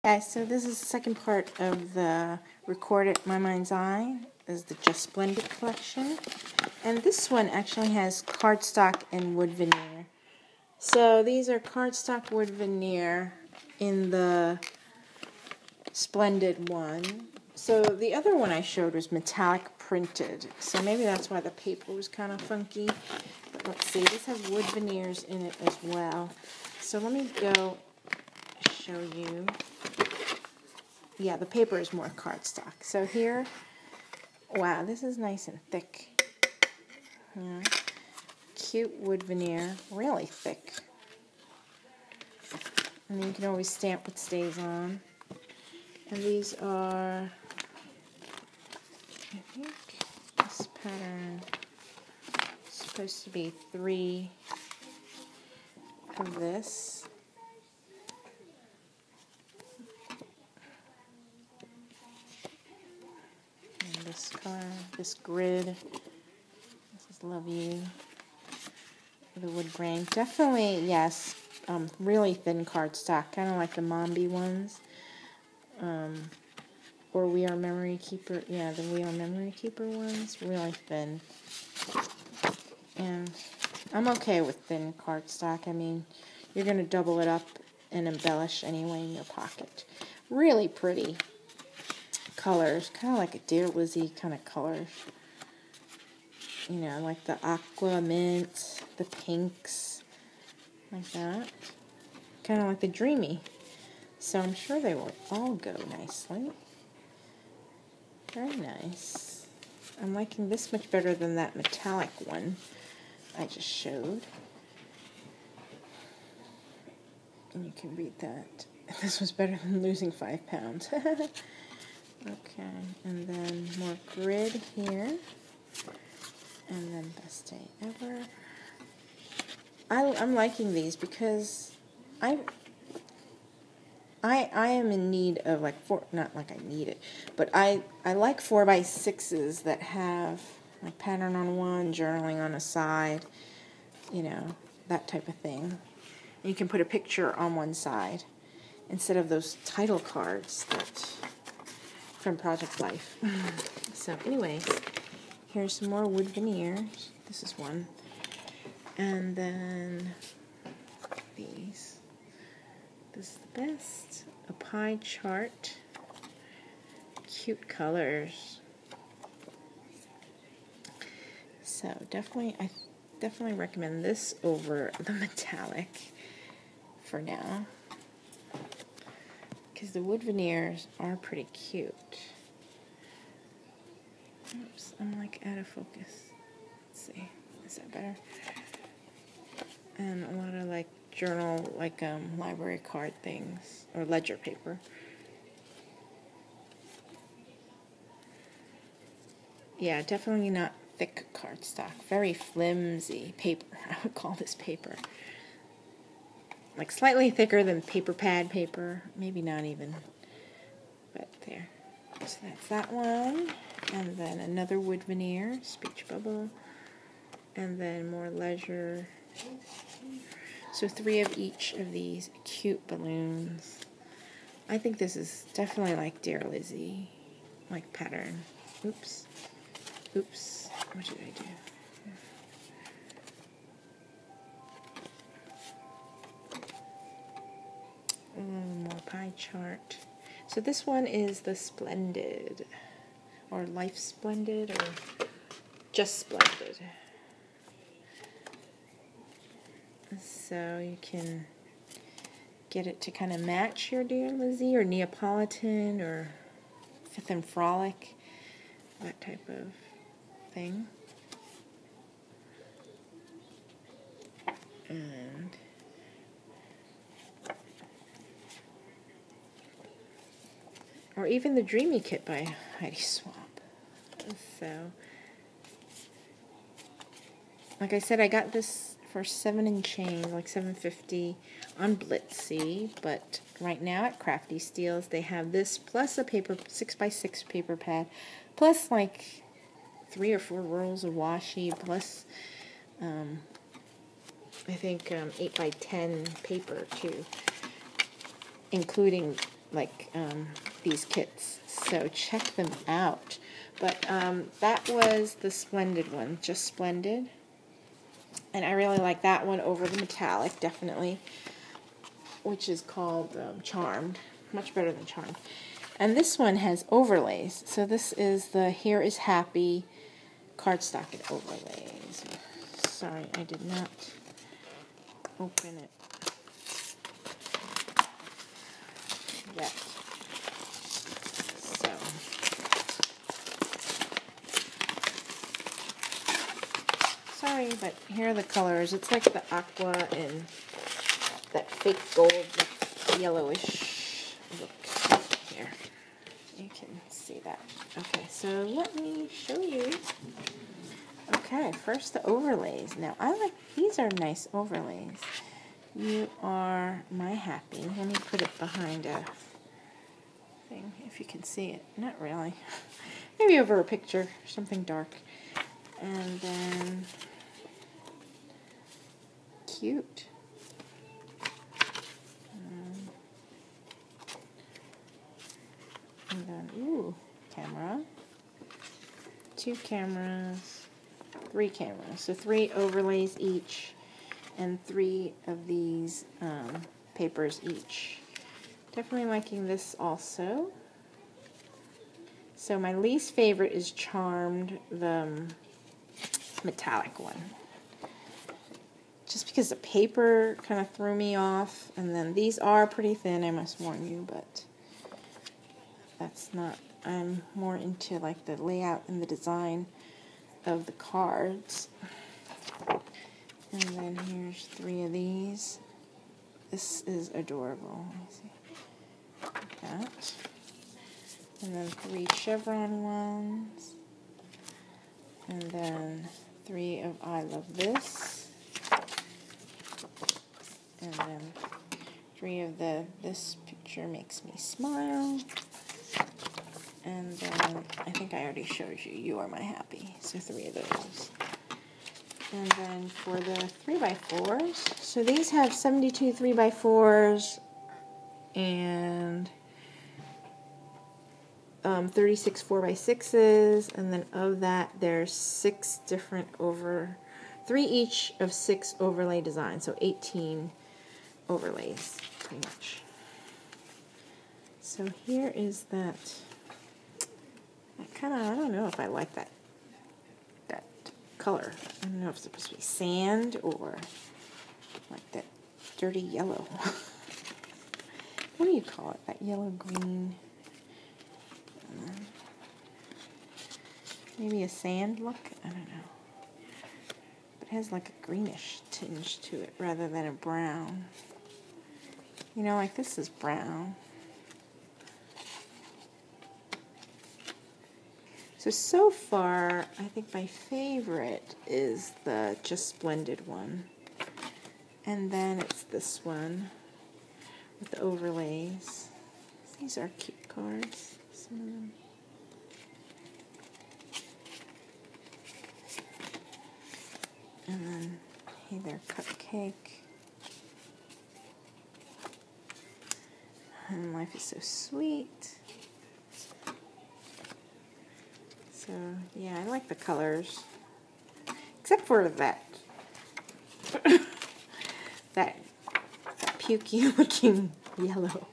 Guys, so this is the second part of the Record at My Mind's Eye. This is the Just Splendid collection. And this one actually has cardstock and wood veneer. So these are cardstock wood veneer in the Splendid one. So the other one I showed was metallic printed. So maybe that's why the paper was kind of funky. But let's see, this has wood veneers in it as well. So let me go show you. Yeah, the paper is more cardstock. So here, wow, this is nice and thick. Yeah. Cute wood veneer, really thick. And then you can always stamp what stays on. And these are, I think this pattern is supposed to be 3 of this. This color, this grid, this is Love You, the wood grain. Definitely, yes, really thin cardstock, kind of like the Mombi ones, or We Are Memory Keeper, yeah, the We Are Memory Keeper ones, really thin. And I'm okay with thin cardstock. I mean, you're going to double it up and embellish anyway in your pocket. Really pretty colors, kind of like a Dear Lizzie kind of colors. You know, like the aqua mint, the pinks, like that. Kind of like the dreamy. So I'm sure they will all go nicely. Very nice. I'm liking this much better than that metallic one I just showed. And you can read that. This was better than losing 5 pounds. Okay, and then more grid here, and then Best Day Ever. I'm liking these because I am in need of like not like I need it, but I like 4x6s that have like pattern on one, journaling on a side, you know, that type of thing. And you can put a picture on one side instead of those title cards that from Project Life. So anyways, here's some more wood veneers. This is one. And then these. This is the best. A pie chart. Cute colors. So I definitely recommend this over the metallic for now. Because the wood veneers are pretty cute. Oops, I'm like out of focus. Let's see, is that better? And a lot of like journal, like library card things, or ledger paper. Yeah, definitely not thick cardstock. Very flimsy paper. I would call this paper. Like slightly thicker than paper pad paper, maybe not even, but there. So that's that one, and then another wood veneer, speech bubble, and then more leisure. So 3 of each of these cute balloons. I think this is definitely like Dear Lizzie, like pattern. Oops, what did I do? More pie chart. So this one is the Splendid, or Life Splendid, or Just Splendid. So you can get it to kind of match your Dear Lizzie, or Neapolitan, or Fifth and Frolic, that type of thing. And or even the Dreamy Kit by Heidi Swapp. So, like I said, I got this for 7 and change, like $7.50 on Blitsy, but right now at Crafty Steals, they have this plus a paper 6x6 paper pad, plus like 3 or 4 rolls of washi, plus I think 8x10 paper too. including like these kits, so check them out. But that was the Splendid one, just Splendid. And I really like that one over the metallic, definitely, which is called Charmed. Much better than Charmed. And this one has overlays. So this is the Here is Happy cardstock and overlays. Sorry, I did not open it yet. So, sorry, but here are the colors. It's like the aqua and that fake gold, like yellowish look. Here, you can see that. Okay, so let me show you. Okay, first the overlays. Now, these are nice overlays. You are my happy. Let me put it behind a thing, if you can see it. Not really. Maybe over a picture, something dark. And then, cute. And then, ooh, camera. 2 cameras. 3 cameras. So 3 overlays each. And 3 of these papers each. Definitely liking this also. So my least favorite is Charmed, the metallic one. Just because the paper kind of threw me off. And then these are pretty thin, I must warn you, but that's not, I'm more into like the layout and the design of the cards. And then here's 3 of these. This is adorable. Let me see. Like that. And then 3 chevron ones. And then 3 of I Love This. And then 3 of the This Picture Makes Me Smile. And then I think I already showed you You Are My Happy. So 3 of those. And then for the 3x4s, so these have 72 3x4s and 36 4x6s, and then of that there's 6 different 3 each of 6 overlay designs, so 18 overlays pretty much. So here is that. I don't know if I like that color. I don't know if it's supposed to be sand or like that dirty yellow. What do you call it? That yellow-green. Maybe a sand look? I don't know. But it has like a greenish tinge to it rather than a brown. You know, like this is brown. So far, I think my favorite is the Just Splendid one. And then it's this one with the overlays. These are cute cards, some of them. And then, hey there, Cupcake. And life is so sweet. So, yeah, I like the colors. Except for that that pukey looking yellow.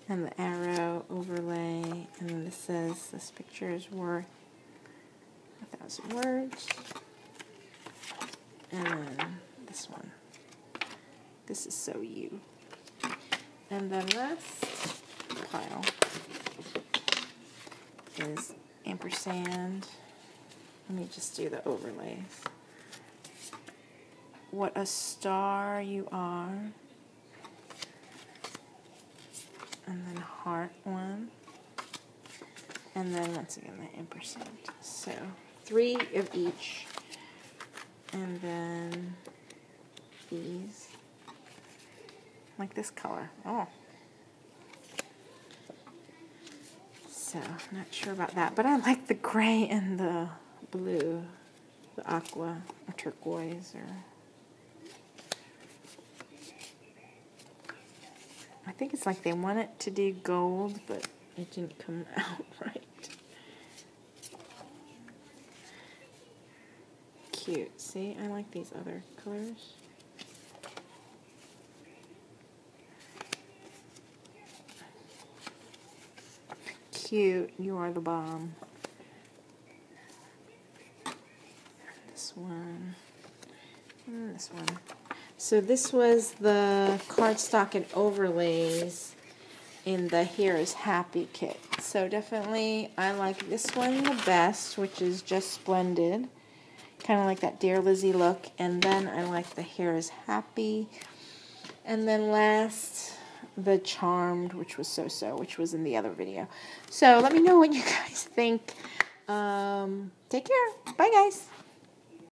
And the arrow overlay. And then this says, this picture is worth 1,000 words. And then this one. This is so you. And the last pile is ampersand. Let me just do the overlays. What a star you are. And then heart one. And then once again the ampersand. So 3 of each. And then these. Like this color. Oh. So, not sure about that. But I like the gray and the blue. The aqua or turquoise or... I think it's like they want it to do gold, but it didn't come out right. Cute. See, I like these other colors. Cute. You are the bomb. This one. And this one. So this was the cardstock and overlays in the Here is Happy kit. So definitely I like this one the best, which is just Splendid. Kind of like that Dear Lizzie look. And then I like the Here is Happy. And then last, the Charmed, which was so-so, which was in the other video. So let me know what you guys think. Take care. Bye, guys.